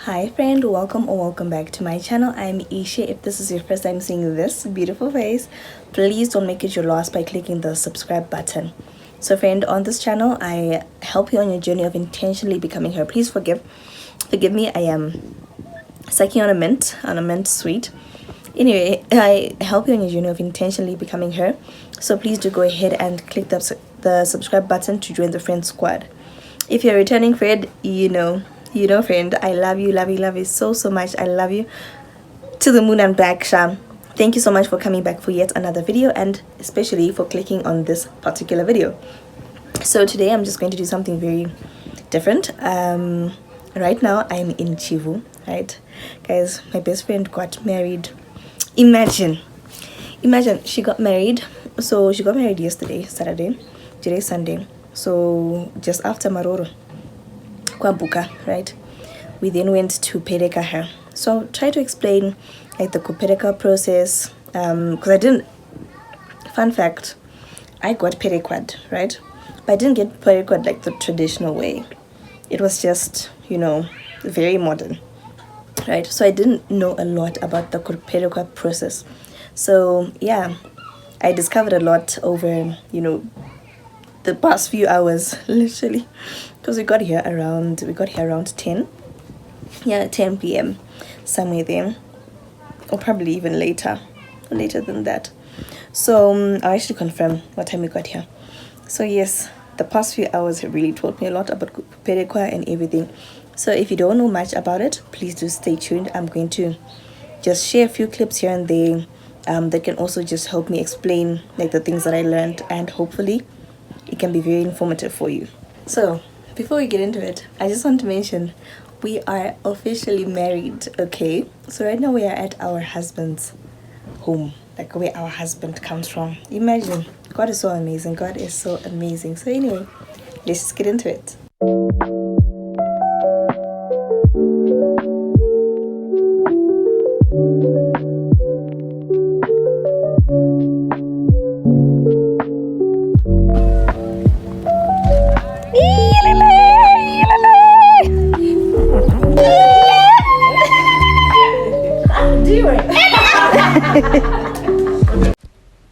Hi friend, welcome or welcome back to my channel. I'm Isha. If this is your first time seeing this beautiful face, please don't make it your last by clicking the subscribe button. So friend, on this channel I help you on your journey of intentionally becoming her. Please forgive me, I am sucking on a mint sweet. Anyway, I help you on your journey of intentionally becoming her, so please do go ahead and click the subscribe button to join the friend squad. If you're a returning friend, you know friend, I love you so much. I love you to the moon and back, Sham. Thank you so much for coming back for yet another video, and especially for clicking on this particular video. So today I'm just going to do something very different. Right now I'm in Chivu, right guys? My best friend got married. Imagine she got married. So she got married yesterday, Saturday. Today Sunday. So just after Maroro Kwabuka, right? We then went to Kuperekwa her. So I'll try to explain like the Kuperekwa process, because I didn't, fun fact, I got Kuperekwad, right? But I didn't get Kuperekwad like the traditional way. It was just, very modern, right? So I didn't know a lot about the Kuperekwa process. So yeah, I discovered a lot over the past few hours, literally, because we got here around 10 p.m. somewhere there, or probably even later than that. So I'll actually confirm what time we got here. So yes, the past few hours have really taught me a lot about Kuperekwa and everything. So if you don't know much about it, please do stay tuned. I'm going to just share a few clips here and there that can also just help me explain like the things that I learned, and hopefully it can be very informative for you. So before we get into it, I just want to mention we are officially married, okay? So right now we are at our husband's home, like where our husband comes from. Imagine, God is so amazing. So anyway, let's just get into it.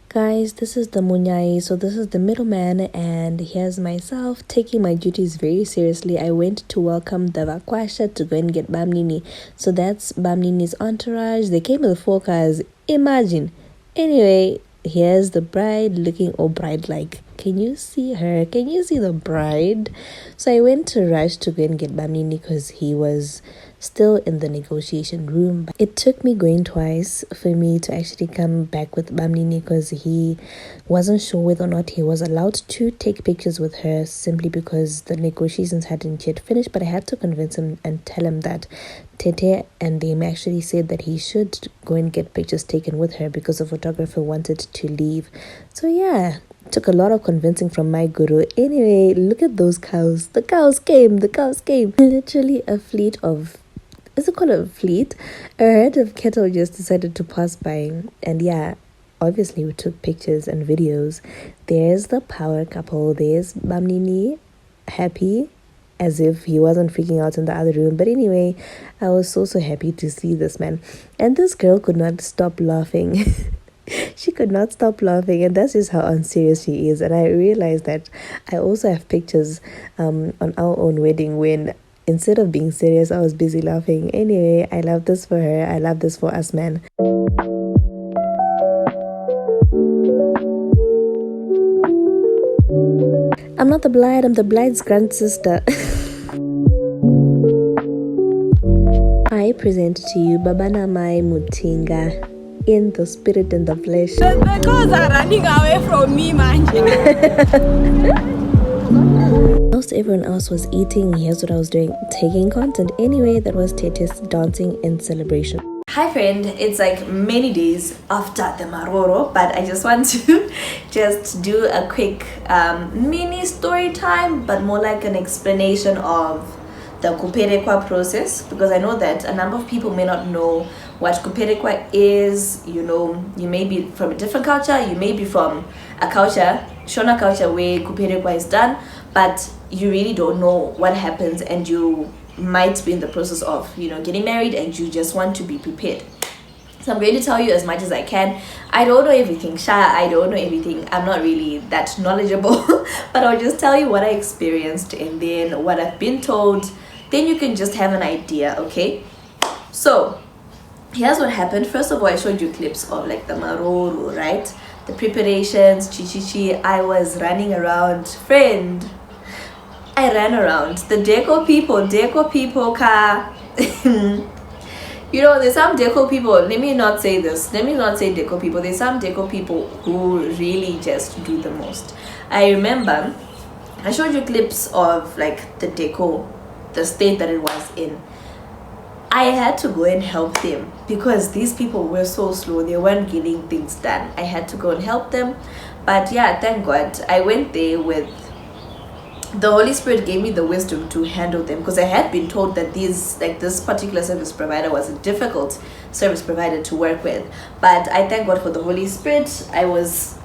Guys, this is the Munyai, so this is the middleman, and here's myself taking my duties very seriously. I went to welcome the Vakwasha to go and get Bamnini. So that's Bamnini's entourage. They came with 4 cars. Imagine. Anyway, here's the bride looking all bride-like. Can you see her? Can you see the bride? So I went to rush to go and get Bamnini because he was still in the negotiation room. It took me going twice for me to actually come back with Bamnini because he wasn't sure whether or not he was allowed to take pictures with her, simply because the negotiations hadn't yet finished. But I had to convince him and tell him that Tete and them actually said that he should go and get pictures taken with her because the photographer wanted to leave. So yeah, took a lot of convincing from my guru. Anyway, look at those cows. The cows came. Literally a fleet of, is it called a fleet? A herd of cattle just decided to pass by. And yeah, obviously we took pictures and videos. There's the power couple. There's Bamnini, happy as if he wasn't freaking out in the other room. But anyway, I was so happy to see this man. And this girl could not stop laughing. She could not stop laughing, and that's just how unserious she is. And I realized that I also have pictures on our own wedding when instead of being serious, I was busy laughing. Anyway, I love this for her. I love this for us, man. I'm not the bride, I'm the bride's grand sister. I present to you Babana Mai Mutinga, in the spirit and the flesh. The girls are running away from me, man. Whilst everyone else was eating, here's what I was doing, taking content. Anyway, that was Tetis dancing in celebration. Hi friend, it's like many days after the Maroro, but I just want to just do a quick mini story time, but more like an explanation of the Kuperekwa process, because I know that a number of people may not know what Kuperekwa is. You may be from a different culture, you may be from a culture, Shona culture, where Kuperekwa is done, but you really don't know what happens, and you might be in the process of, you know, getting married, and you just want to be prepared. So I'm going to tell you as much as I can. I don't know everything, I don't know everything. I'm not really that knowledgeable, but I'll just tell you what I experienced and then what I've been told. Then you can just have an idea, okay? So here's what happened. First of all, I showed you clips of like the maroro, right? The preparations, chi. I was running around, friend. I ran around. The deco people ka. You know, there's some deco people, let me not say deco people, there's some deco people who really just do the most. I remember I showed you clips of like the deco, the state that it was in. I had to go and help them because these people were so slow, they weren't getting things done. I had to go and help them. But yeah, thank God I went there with the Holy Spirit, gave me the wisdom to handle them, because I had been told that this particular service provider was a difficult service provider to work with. But I thank God for the Holy Spirit. I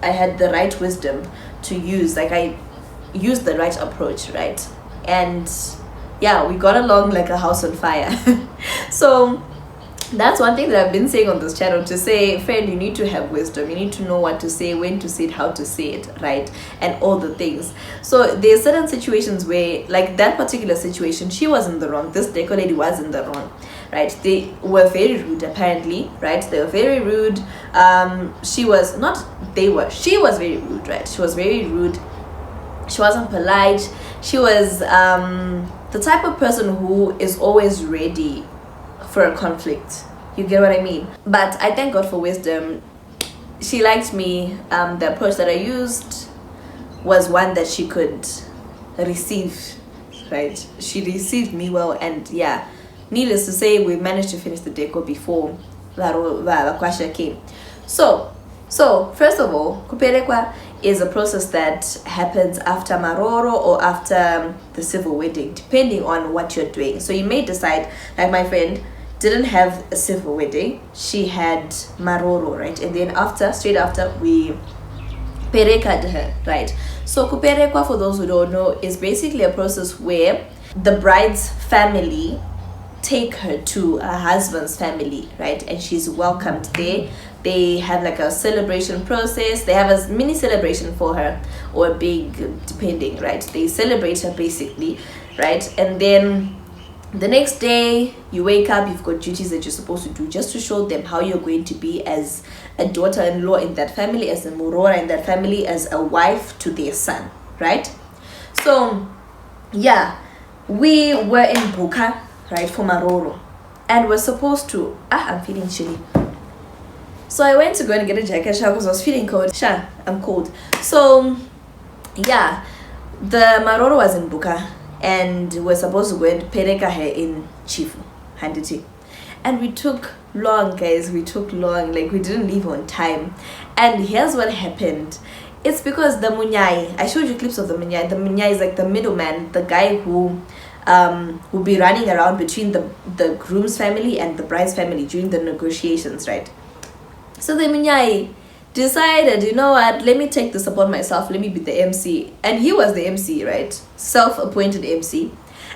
had the right wisdom to use, like I used the right approach, right? And yeah, we got along like a house on fire. So that's one thing that I've been saying on this channel, to say, friend, you need to have wisdom. You need to know what to say, when to say it, how to say it, right? And all the things. So there's certain situations where, like that particular situation, she was in the wrong. This deco lady was in the wrong, right? They were very rude, apparently, right? They were very rude. She was very rude, right? She was very rude. She wasn't polite. She was the type of person who is always ready for a conflict. You get what I mean? But I thank God for wisdom. She liked me. The approach that I used was one that she could receive, right? She received me well, and yeah, needless to say, we managed to finish the deco before Vakwasha came. So first of all, Kuperekwa is a process that happens after maroro or after the civil wedding, depending on what you're doing. So you may decide, like my friend didn't have a civil wedding, she had maroro, right? And then straight after, we perekad her, right? So kuperekwa, for those who don't know, is basically a process where the bride's family take her to her husband's family, right? And she's welcomed there. They have like a celebration process. They have a mini celebration for her, or a big, depending, right? They celebrate her basically, right? And then the next day you wake up, you've got duties that you're supposed to do, just to show them how you're going to be as a daughter-in-law in that family, as a Roora in that family, as a wife to their son, right? So yeah, we were in Buka, right, for maroro, and we're supposed to I'm feeling chilly, so I went to go and get a jacket because I was feeling cold. I'm cold. So yeah, the maroro was in Buka, and we're supposed to go and pereka her in Chifu Handiti. And we took long, guys. We took long, like we didn't leave on time. And here's what happened. It's because the munyai, I showed you clips of the munyai. The munyai is like the middleman, the guy who will be running around between the groom's family and the bride's family during the negotiations, right? So the munyai decided, you know what, let me take this upon myself, let me be the MC. And he was the MC, right? Self-appointed MC.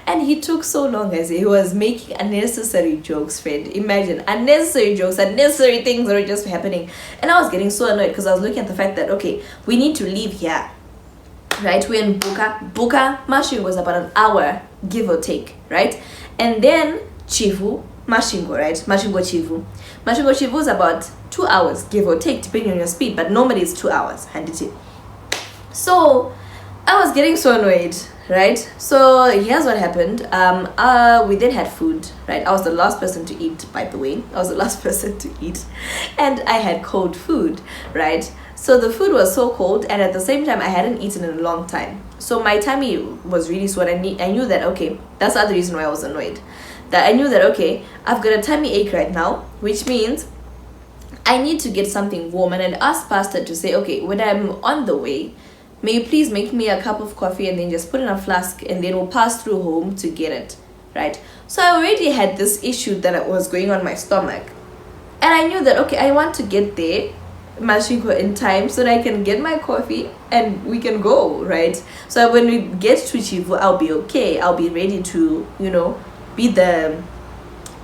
And he took so long, guys. He was making unnecessary jokes, friend. Imagine, unnecessary jokes, unnecessary things that were just happening. And I was getting so annoyed because I was looking at the fact that, okay, we need to leave here, right? We're in Buka. Buka, Mashingo was about an hour, give or take, right? And then Chivu, Mashingo, right? Mashingo Chivu. Mashingo Chivu is about 2 hours, give or take, depending on your speed, but normally it's 2 hours, handed. So I was getting so annoyed, right? So here's what happened. We then had food, right? I was the last person to eat, by the way. I was the last person to eat, and I had cold food, right? So the food was so cold, and at the same time I hadn't eaten in a long time, so my tummy was really sore. I knew that, okay, that's the other reason why I was annoyed, that I knew that, okay, I've got a tummy ache right now, which means I need to get something warm. And I asked Pastor to say, okay, when I'm on the way, may you please make me a cup of coffee and then just put in a flask, and then we'll pass through home to get it, right? So I already had this issue that was going on my stomach, and I knew that, okay, I want to get there, Mashinko, in time so that I can get my coffee and we can go, right? So when we get to Chivu, I'll be okay. I'll be ready to, you know, be the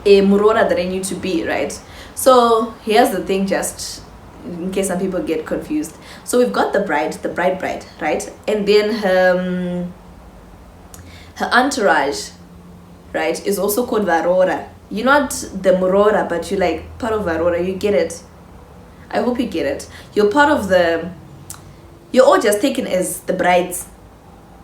Roora that I need to be, right? So here's the thing, just in case some people get confused. So we've got the bride, right? And then her entourage, right, is also called Varora. You're not the Roora, but you're like part of Varora. You get it? I hope you get it. You're part of you're all just taken as the brides.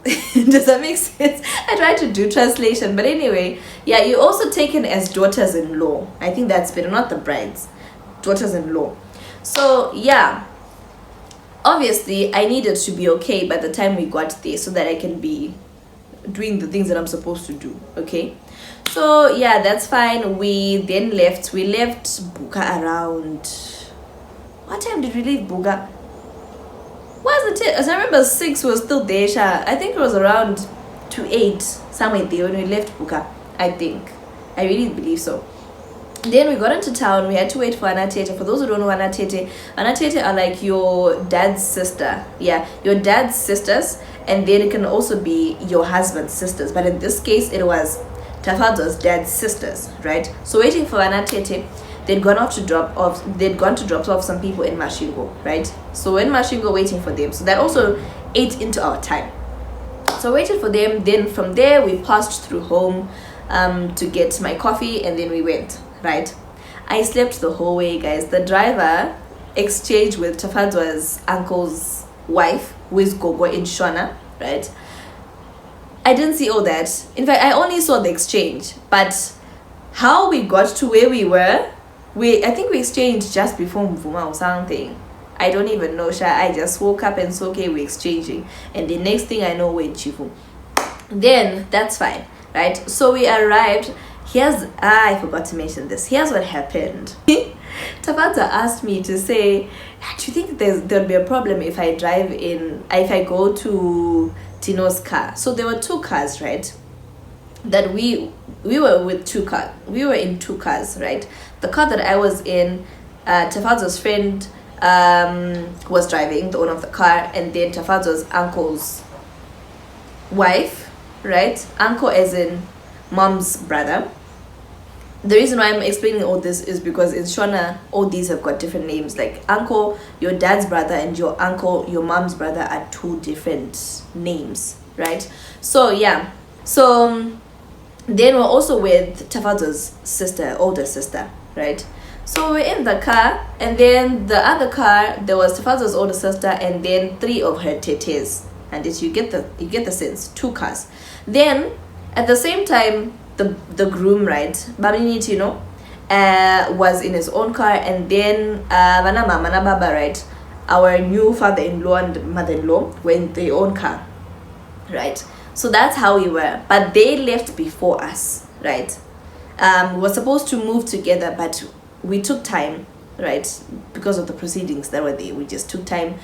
Does that make sense? I tried to do translation, but anyway, yeah, you're also taken as daughters-in-law. I think that's better, not the brides, daughters-in-law. So yeah, obviously I needed to be okay by the time we got there so that I can be doing the things that I'm supposed to do. Okay, so yeah, that's fine. We then left. We left Buka around, what time did we leave Buka? Was it? As I remember, 6 was still there. I think it was around to 8, somewhere there when we left Buka. I think. I really believe so. Then we got into town. We had to wait for Anatete. For those who don't know Anatete are like your dad's sister. Yeah, your dad's sisters, and then it can also be your husband's sisters. But in this case, it was Tafado's dad's sisters, right? So waiting for Anatete. They'd gone to drop off some people in Mashingo, right? So in Mashingo, waiting for them. So that also ate into our time. So waited for them. Then from there, we passed through home to get my coffee, and then we went, right? I slept the whole way, guys. The driver exchanged with Tafadwa's uncle's wife, who is Gogo in Shona, right? I didn't see all that. In fact, I only saw the exchange. But how we got to where we were, I think we exchanged just before Mvuma or something. I don't even know, Sha. I just woke up and saw, okay, we're exchanging. And the next thing I know, we're in Chifu. Then, that's fine, right? So we arrived. I forgot to mention this. Here's what happened. Tabata asked me to say, do you think there'll be a problem if I go to Tino's car? So there were 2 cars, right? That we were with 2 cars. We were in 2 cars, right? The car that I was in, Tafazo's friend was driving, the owner of the car, and then Tafazo's uncle's wife, right? Uncle as in mom's brother. The reason why I'm explaining all this is because in Shona, all these have got different names. Like uncle, your dad's brother, and your uncle, your mom's brother are 2 different names, right? So yeah, so then we're also with Tafazo's sister, older sister, right? So we're in the car, and then the other car, there was Tafazo's older sister, and then 3 of her tetes. And you get the sense, 2 cars. Then at the same time, the groom, right, Babinit, you know, was in his own car, and then Mana Baba, right, our new father-in-law and mother-in-law were in their own car, right? So that's how we were, but they left before us, right? We were supposed to move together, but we took time, right? Because of the proceedings that were there, we just took time.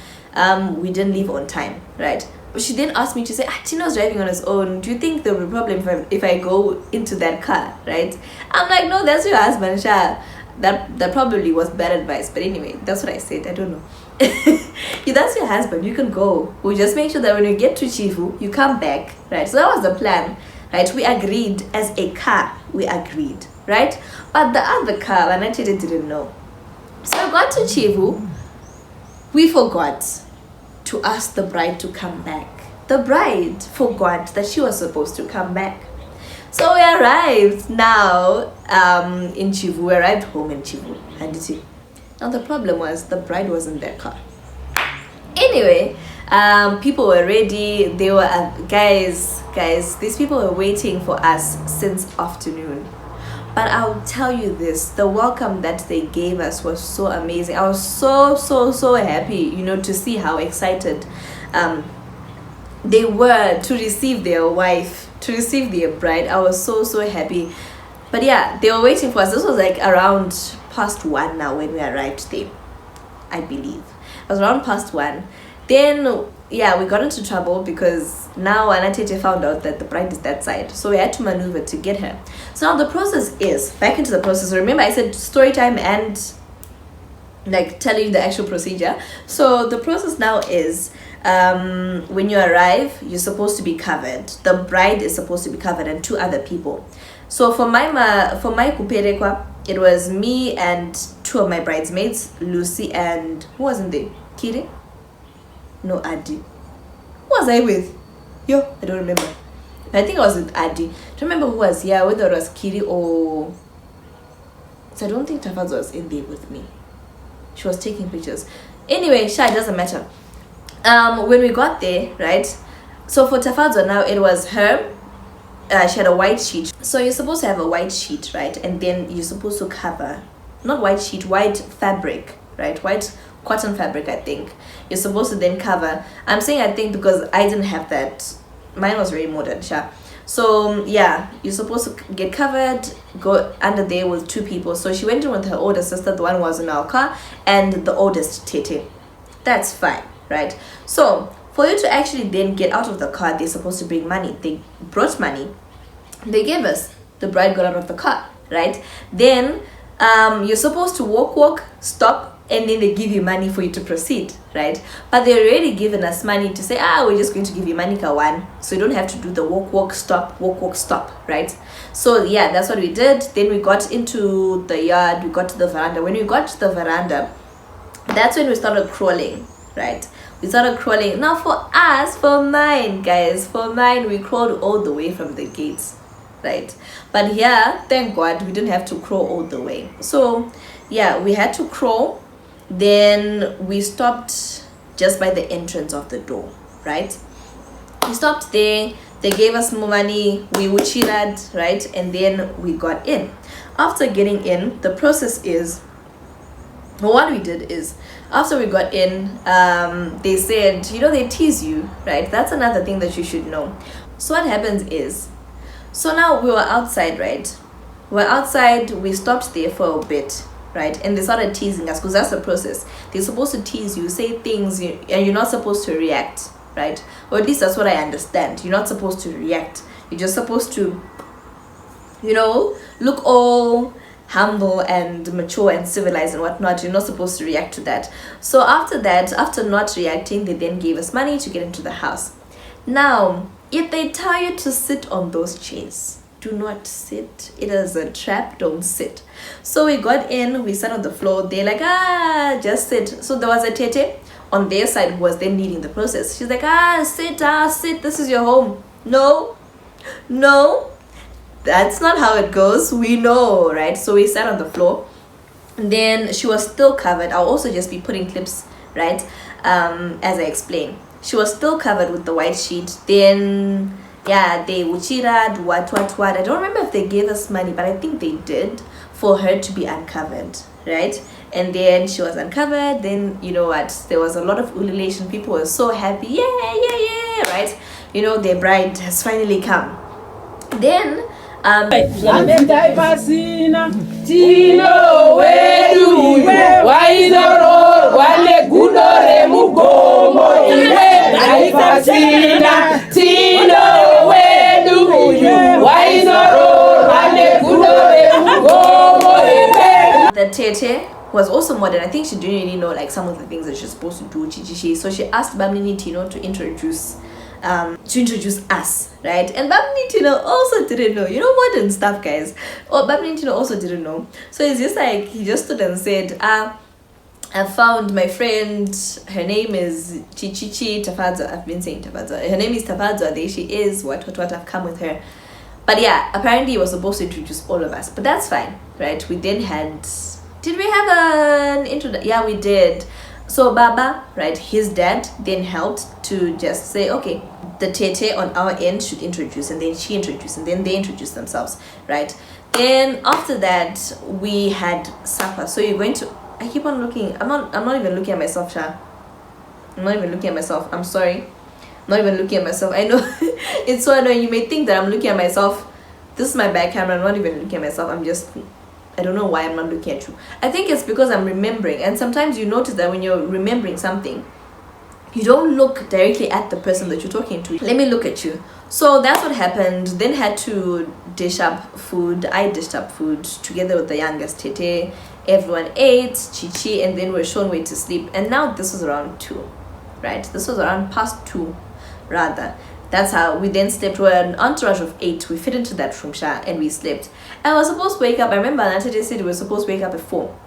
We didn't leave on time, right? She then asked me to say, Tino's driving on his own. Do you think there'll be a problem if I go into that car, right? I'm like, no, that's your husband, Sha. That probably was bad advice, but anyway, that's what I said. I don't know. Yeah, that's your husband. You can go. We'll just make sure that when you get to Chifu, you come back, right? So that was the plan, right? We agreed as a car. We agreed, right? But the other car, Vanachete didn't know. So I got to Chifu. We forgot to ask the bride to come back. The bride forgot that she was supposed to come back. So we arrived now in Chivu. We arrived home in Chivu. Now the problem was the bride was in their car. Anyway, people were ready. They were guys, these people were waiting for us since afternoon. But I'll tell you this, the welcome that they gave us was so amazing. I was so happy, you know, to see how excited they were to receive their wife, to receive their bride. I was so happy. But yeah, they were waiting for us. This was like around past 1 now when we arrived there, I believe. It was around past 1. Then yeah, we got into trouble because now Anatete found out that the bride is that side, so we had to maneuver to get her. So now the process is back into the process. Remember I said story time and like telling you the actual procedure. So the process now is when you arrive, you're supposed to be covered. The bride is supposed to be covered and 2 other people. So for my Kuperekwa, it was me and two of my bridesmaids, Lucy and who wasn't there? Kiri? No, Adi. Who was I with? Yo, I don't remember. I think I was with Adi. I don't remember who was here, whether it was Kiri or... So I don't think Tafaz was in there with me. She was taking pictures. Anyway, it doesn't matter. When we got there, right? So for Tafaz now, it was her. She had a white sheet. So you're supposed to have a white sheet, right? And then you're supposed to cover, not white sheet, white fabric, right? White cotton fabric, I think. You're supposed to then cover. I'm saying I think because I didn't have that. Mine was very modern, sure. So yeah, you're supposed to get covered, go under there with two people. So she went in with her older sister, the one who was in our car, and the oldest Tete. That's fine, right? So for you to actually then get out of the car, they're supposed to bring money. They brought money. They gave us. The bride got out of the car, right? Then you're supposed to walk, stop, and then they give you money for you to proceed, right? But they're already given us money to say, we're just going to give you money kawan, so you don't have to do the walk, stop, right? So yeah, that's what we did. Then we got into the yard, we got to the veranda. When we got to the veranda, that's when we started crawling, right? We started crawling. Now for us, for mine, we crawled all the way from the gates, right? But yeah, thank God we didn't have to crawl all the way. So yeah, we had to crawl. Then we stopped just by the entrance of the door, right? We stopped there. They gave us more money. We uchirad, right? And then we got in. After getting in, the process is, what we did is, after we got in, they said, they tease you, right? That's another thing that you should know. So what happens is, so now we were outside, right? We're outside, we stopped there for a bit, right? And they started teasing us, because that's the process. They're supposed to tease you, say things, and you're not supposed to react, right? Or at least that's what I understand. You're not supposed to react. You're just supposed to, look all humble and mature and civilized and whatnot. You're not supposed to react to that. So after that, after not reacting, they then gave us money to get into the house. Now, if they tell you to sit on those chairs, do not sit. It is a trap. Don't sit. So we got in, we sat on the floor. They're like, just sit. So there was a tete on their side who was then leading the process. She's like, sit, this is your home. No, that's not how it goes. We know, right? So we sat on the floor. And then she was still covered. I'll also just be putting clips, right? As I explain. She was still covered with the white sheet. Then, yeah, they uchirad, what. I don't remember if they gave us money, but I think they did for her to be uncovered, right? And then she was uncovered. Then, you know what? There was a lot of ululation. People were so happy. Yeah, right? Their bride has finally come. Then, the tete was also modern. I think she didn't really know like some of the things that she's supposed to do. So she asked Bamini Tino to introduce us, right? And Bamini Tino also didn't know. Modern stuff, guys. Bamini Tino also didn't know. So it's just like he just stood and said, I found my friend, her name is Chichichi Tafadza. I've been saying Tafadza. Her name is Tafadza. There she is. What, I've come with her. But yeah, apparently he was supposed to introduce all of us. But that's fine, right? We then had... Did we have an introduction? Yeah, we did. So Baba, right, his dad then helped to just say, okay, the tete on our end should introduce, and then she introduced, and then they introduced themselves, right? Then after that, we had supper. So you're going to... I keep on looking. I'm not even looking at myself, Sha. I'm not even looking at myself. I'm sorry. I'm not even looking at myself. I know it's so annoying. You may think that I'm looking at myself. This is my back camera. I'm not even looking at myself. I don't know why I'm not looking at you. I think it's because I'm remembering. And sometimes you notice that when you're remembering something, you don't look directly at the person that you're talking to. Let me look at you. So that's what happened. Then had to dish up food. I dished up food together with the youngest Tete. Everyone ate, Chichi, and then we're shown where to sleep. And now this was around 2, right? This was around past 2, rather. that's how we then slept. We were an entourage of 8. We fit into that room, and we slept. And we were supposed to wake up. I remember Natalie said we were supposed to wake up at 4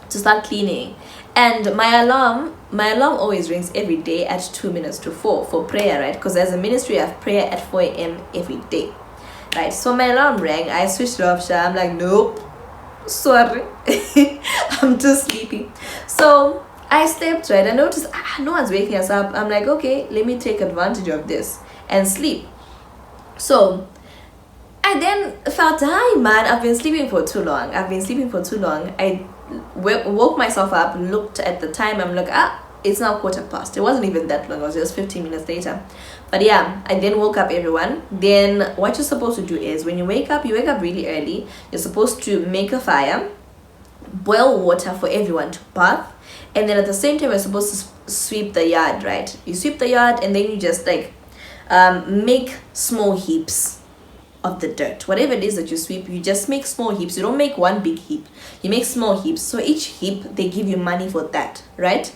to start cleaning. And my alarm always rings every day at 2 minutes to 4 for prayer, right? Because as a ministry, I have prayer at 4 a.m. every day, right? So my alarm rang. I switched it off. I'm like, nope, sorry, I'm too sleepy. So I slept, right? I noticed no one's waking us up. I'm like, okay, let me take advantage of this and sleep. So I then felt, hi man, I've been sleeping for too long. I woke myself up, looked at the time. I'm like, it's now 1:15. It wasn't even that long. It was just 15 minutes later. But yeah, I then woke up everyone. Then what you're supposed to do is when you wake up really early. You're supposed to make a fire, boil water for everyone to bath, and then at the same time you're supposed to sweep the yard, right? You sweep the yard, and then you just like make small heaps of the dirt. Whatever it is that you sweep, you just make small heaps. You don't make one big heap, you make small heaps. So each heap, they give you money for that, right?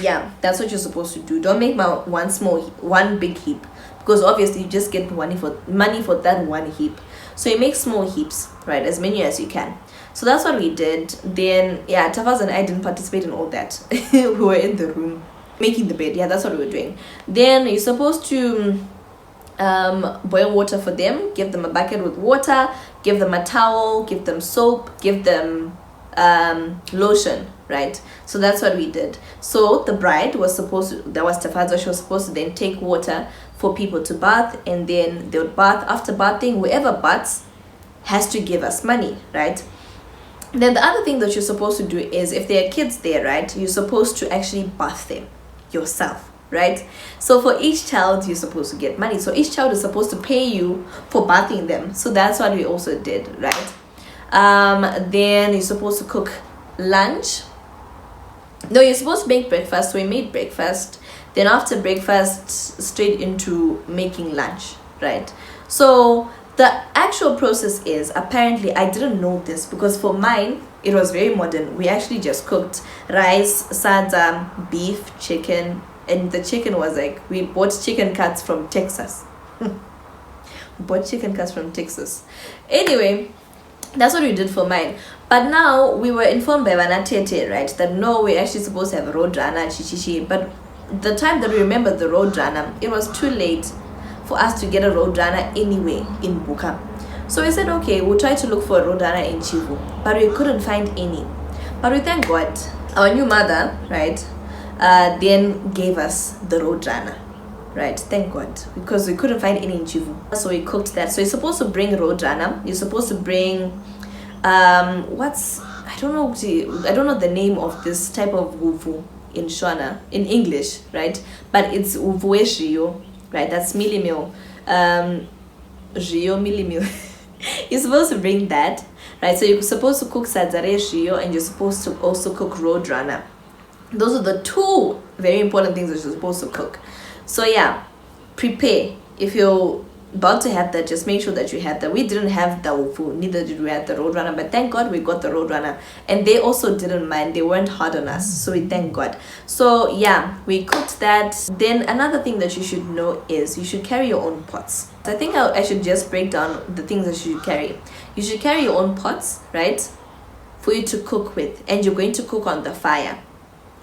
Yeah, that's what you're supposed to do. Don't make one big heap, because obviously you just get money for that one heap. So you make small heaps, right? As many as you can. So that's what we did. Then yeah, Tafaz and I didn't participate in all that. We were in the room making the bed. Yeah, that's what we were doing. Then you're supposed to boil water for them, give them a bucket with water, give them a towel, give them soap, give them lotion, right? So that's what we did. So the bride was supposed to, that was Tafazo, she was supposed to then take water for people to bath, and then they would bath. After bathing, whoever baths has to give us money, right? Then the other thing that you're supposed to do is, if there are kids there, right, you're supposed to actually bath them yourself, right? So for each child you're supposed to get money. So each child is supposed to pay you for bathing them. So that's what we also did, right? Then you're supposed to cook lunch. No, you're supposed to make breakfast. So we made breakfast. Then after breakfast, straight into making lunch, right? So the actual process is, apparently I didn't know this, because for mine it was very modern. We actually just cooked rice, sadza, beef, chicken, and the chicken was like, we bought chicken cuts from Texas. Anyway, that's what we did for mine. But now we were informed by Vanatete, right, that no, we're actually supposed to have a roadrunner, chichichi. But the time that we remembered the roadrunner, it was too late for us to get a roadrunner anyway in Buka. So we said, okay, we'll try to look for a roadrunner in Chivu, but we couldn't find any. But we thank God, our new mother, right, then gave us the roadrunner, right? Thank God, because we couldn't find any in Chivu. So we cooked that. So you're supposed to bring roadrunner. You're supposed to bring I don't know the name of this type of wuvu in Shona in English, right? But it's uvueshio, right? That's millimil. Rio millimil. You're supposed to bring that, right? So you're supposed to cook sadzare shio, and you're supposed to also cook roadrunner. Those are the two very important things that you're supposed to cook. So yeah, prepare. If you're about to have that, just make sure that you have that. We didn't have the ufu, neither did we have the roadrunner, but thank God we got the roadrunner, and they also didn't mind. They weren't hard on us, so we thank God. So yeah, we cooked that. Then another thing that you should know is you should carry your own pots. I think I should just break down the things that you should carry. You should carry your own pots, right, for you to cook with, and you're going to cook on the fire,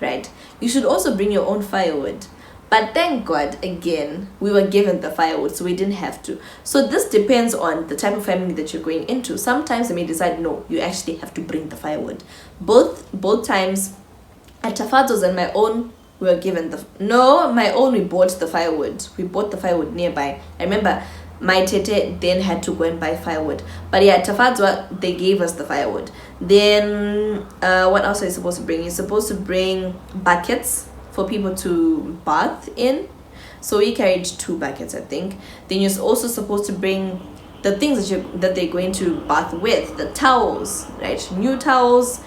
right? You should also bring your own firewood. But thank God, again, we were given the firewood, so we didn't have to. So this depends on the type of family that you're going into. Sometimes they may decide, no, you actually have to bring the firewood. Both times, at Tafado's and my own, we were given my own, we bought the firewood. We bought the firewood nearby. I remember my tete then had to go and buy firewood. But yeah, Tafadwa, they gave us the firewood. Then, what else are you supposed to bring? You're supposed to bring buckets for people to bath in. So we carried 2 buckets, I think. Then you're also supposed to bring the things that they're going to bath with, the towels, right? New towels,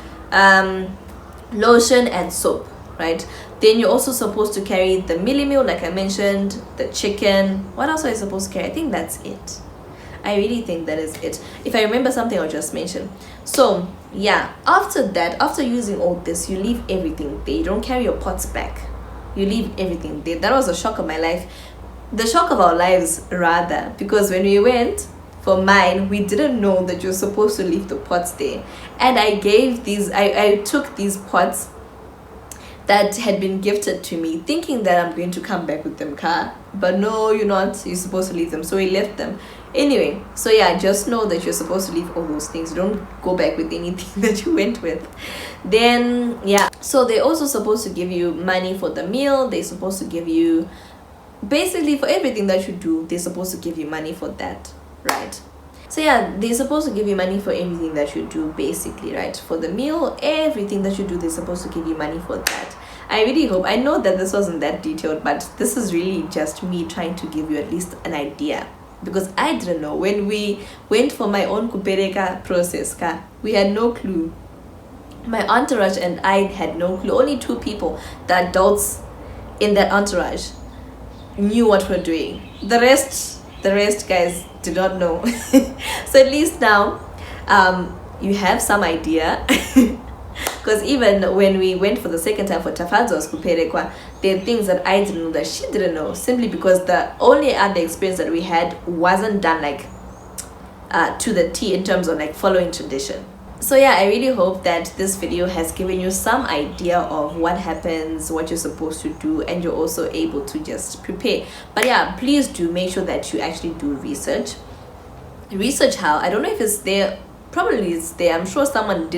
lotion and soap, right? Then you're also supposed to carry the millimil, like I mentioned, the chicken. What else are you supposed to carry? I think that's it. I really think that is it. If I remember something, I'll just mention. So yeah, after that, after using all this, you leave everything there. You don't carry your pots back. You leave everything there. That was a shock of my life. the shock of our lives rather, because when we went for mine, we didn't know that you're supposed to leave the pots there. And I took these pots that had been gifted to me, thinking that I'm going to come back with them, but no, you're not. You're supposed to leave them. So we left them anyway. So yeah, just know that you're supposed to leave all those things. Don't go back with anything that you went with. Then yeah, so they're also supposed to give you money for the meal. They're supposed to give you, basically for everything that you do, they're supposed to give you money for that, right? So yeah, they're supposed to give you money for everything that you do, basically, right? For the meal, everything that you do, they're supposed to give you money for that. I really hope, I know that this wasn't that detailed, but this is really just me trying to give you at least an idea, because I didn't know. When we went for my own Kuperekwa process, we had no clue. My entourage and I had no clue. Only 2 people, the adults in that entourage, knew what we're doing. The rest guys did not know. So at least now you have some idea. Because even when we went for the second time for Tafazo's Kuperekwa, there are things that I didn't know that she didn't know, simply because the only other experience that we had wasn't done like to the T in terms of like following tradition. So yeah, I really hope that this video has given you some idea of what happens, what you're supposed to do, and you're also able to just prepare. But yeah, please do make sure that you actually do research how. I don't know if it's there, probably it's there. I'm sure someone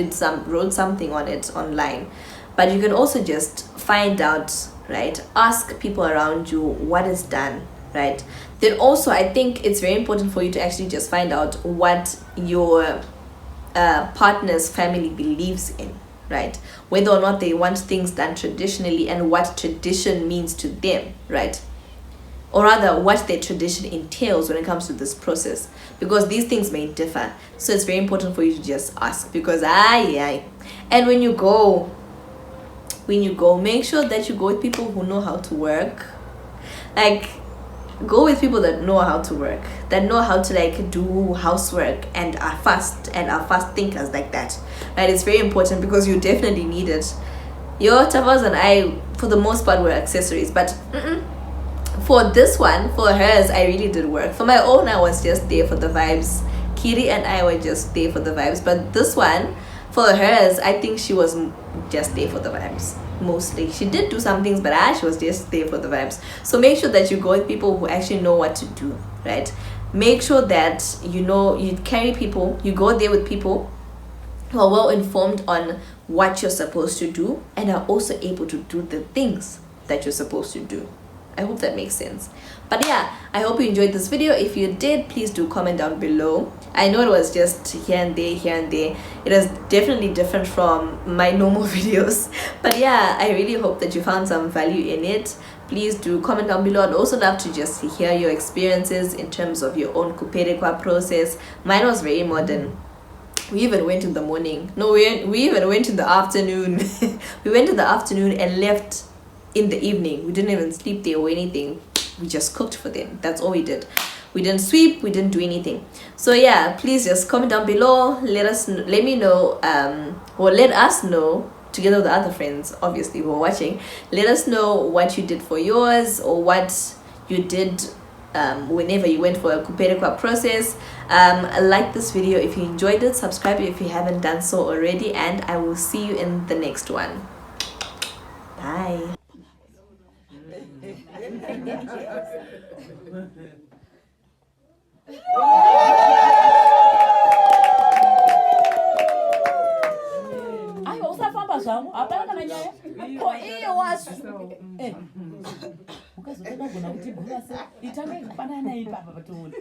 wrote something on it online, but you can also just find out, right? Ask people around you what is done, right? Then also I think it's very important for you to actually just find out what your partner's family believes in, right? Whether or not they want things done traditionally, and what tradition means to them, right? Or rather, what their tradition entails when it comes to this process, because these things may differ. So it's very important for you to just ask, because and when you go, make sure that you go with people who know how to work. Like, go with people that know how to work, that know how to like do housework, and are fast thinkers like that, right? It's very important, because you definitely need it. Your Tavas and I, for the most part, were accessories, but for this one, for hers, I really did work. For my own, I was just there for the vibes. Kiri and I were just there for the vibes, but this one, for hers, I think she was just there for the vibes. Mostly she did do some things, but she was just there for the vibes. So make sure that you go with people who actually know what to do, right? Make sure that you carry people, you go there with people who are well informed on what you're supposed to do, and are also able to do the things that you're supposed to do. I hope that makes sense. But yeah, I hope you enjoyed this video. If you did, please do comment down below. I know it was just here and there. It is definitely different from my normal videos, but yeah, I really hope that you found some value in it. Please do comment down below. I'd also love to just hear your experiences in terms of your own Kuperekwa process. Mine was very modern. We even went in the morning. No, we even went in the afternoon. We went in the afternoon and left in the evening. We didn't even sleep there or anything. We just cooked for them. That's all we did. We didn't sweep, we didn't do anything. So yeah, please just comment down below. Let me know, or let us know, together with the other friends obviously who are watching. Let us know what you did for yours, or what you did whenever you went for a Kuperekwa process. Like this video if you enjoyed it, subscribe if you haven't done so already, and I will see you in the next one. Bye. Ai, usafamba zvangu hapana kana nyaya ko iye wasu ukazotogona kuti gura se itange kufanana naye papa patoni.